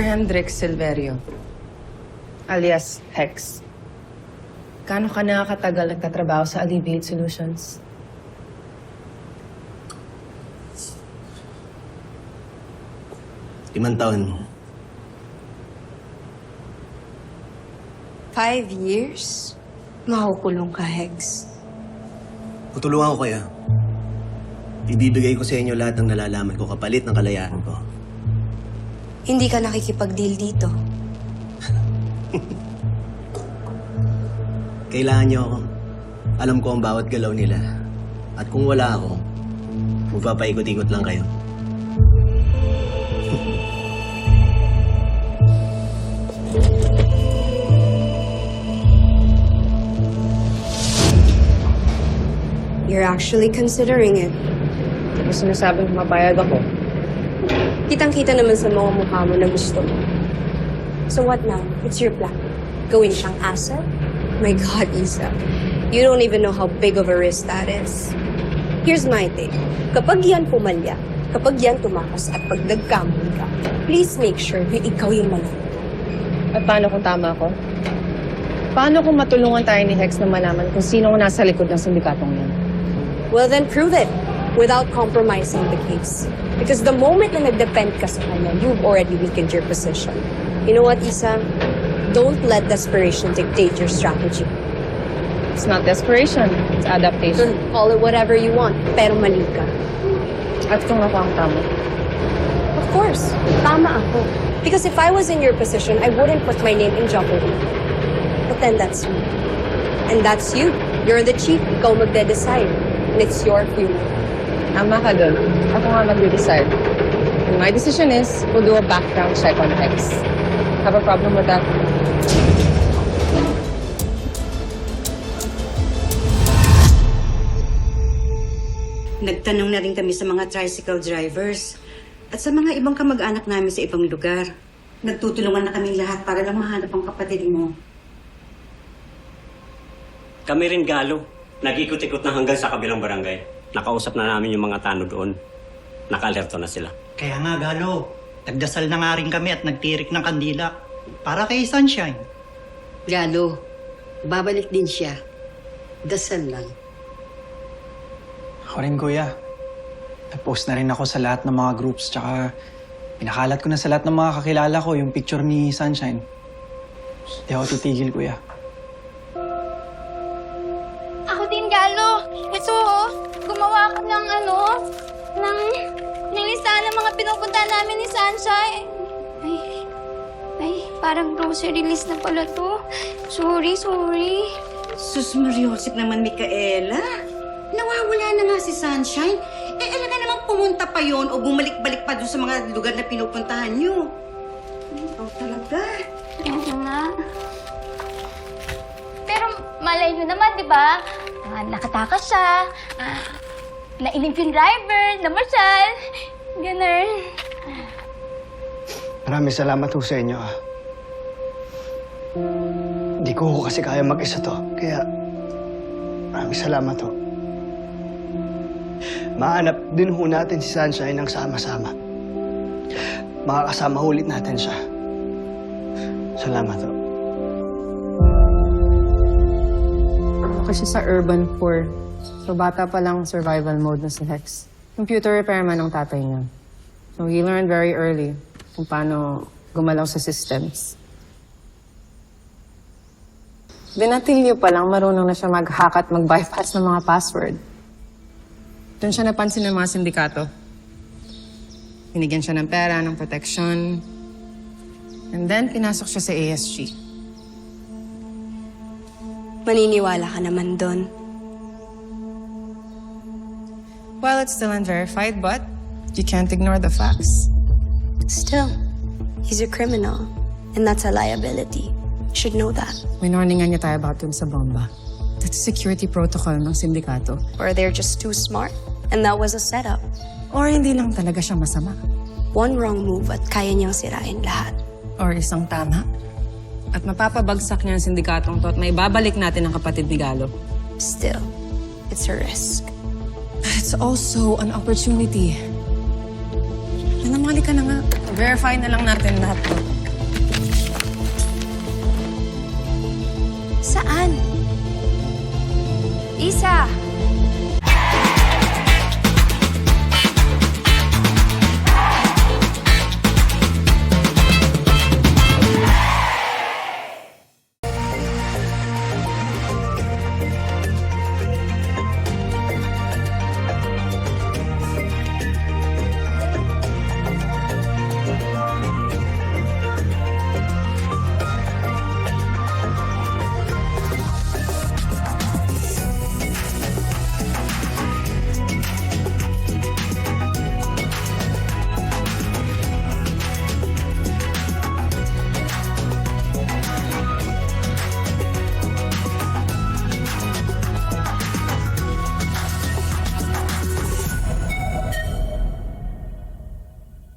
Hendrik Silverio, alias Hex. Gaano ka nakakatagal nagtatrabaho sa Alleviate Solutions? Limang taon. 5 years? Makukulong ka, Hex. Tutulungan ko kayo. Ibibigay ko sa inyo lahat ng nalalaman ko kapalit ng kalayaan ko. Hindi ka nakikipag-deal dito. Kailangan niyo ako. Alam ko ang bawat galaw nila. At kung wala ako, magpapaikot-ikot lang kayo. You're actually considering it. Ano sinasabing mapayag ako? Kitang-kita naman sa mga mukha mo na gusto mo. So what now? What's your plan? Gawin siyang asset? My God, Isa. You don't even know how big of a risk that is. Here's my take. Kapag yan pumalya, kapag yan tumakas at pag nagkamali ka, please make sure na ikaw yung manalo. At paano kung tama ako? Paano kung matulungan tayo ni Hex na malaman kung sino ang nasa likod ng sindikatong yan? Well, then prove it without compromising the case. Because the moment na nag-depend ka sa kanya, you've already weakened your position. You know what, Isa? Don't let desperation dictate your strategy. It's not desperation, it's adaptation. Call it whatever you want, pero mali ka. At kung ako ang tama? Of course, tama ako. Because if I was in your position, I wouldn't put my name in jeopardy. But then that's you. And that's you. You're the chief. Ikaw magde-decide. And it's your future. Tama ka doon. Ako nga mag-decide. And my decision is, we'll do a background check on Hex. Have a problem with that? Nagtanong na rin kami sa mga tricycle drivers at sa mga ibang kamag-anak namin sa ibang lugar. Nagtutulungan na kami lahat para lang mahanap ang kapatid mo. Kami rin, Galo. Nag-ikot-ikot na hanggang sa kabilang barangay. Nakausap na namin yung mga tanod doon. Naka-alerto na sila. Kaya nga, Galo, nagdasal na nga rin kami at nagtirik ng kandila para kay Sunshine. Galo, babalik din siya. Dasal lang. Ako rin, Kuya. Nag-post na rin ako sa lahat ng mga groups, tsaka pinakalat ko na sa lahat ng mga kakilala ko yung picture ni Sunshine. Hindi ako titigil, Kuya. Ako din, Galo. Ito, gumawa ako ng ng listahan ng mga pinupunta namin ni Sunshine. Ay, parang grocery list na pala to. Sorry. Sus Mariosip naman, Micaela. Nawawala na nga si Sunshine. Alaga naman pumunta pa yon o bumalik-balik pa doon sa mga lugar na pinupuntahan niyo. Oh, talaga? Oo nga. Pero malay nyo naman, di ba? Nakatakas siya. Nailing yung driver, namasyal. Ganun. Maraming salamat ho sa inyo, ah. Hindi ko kasi kaya mag-isa to, kaya maraming salamat ho. Mahanap din ho natin si Sunshine ng sama-sama. Makakasama ulit natin siya. Salamat ho. Kasi sa urban poor. So bata pa lang survival mode na si Hex. Computer repairman ang tatay niya. So he learned very early kung paano gumalaw sa systems. Binatilyo pa lang, marunong na siya mag-hack at mag-bypass ng mga password. Doon siya napansin ng mga sindikato. Binigyan siya ng pera, ng protection. And then, pinasok siya sa ASG. Maniniwala ka naman doon. Well, it's still unverified, but you can't ignore the facts. Still, he's a criminal. And that's a liability. You should know that. Minorningan niya tayo about dun sa bomba. That's security protocol ng sindikato. Or they're just too smart. And that was a setup. Or hindi lang talaga siya masama. One wrong move at kaya niyang sirain lahat. Or isang tama. At mapapabagsak niya ang sindikatong to at may babalik natin ang kapatid ni Galo. Still, it's a risk. But it's also an opportunity. Nanamali ka na nga. Verify na lang natin lahat to. Saan? Isa!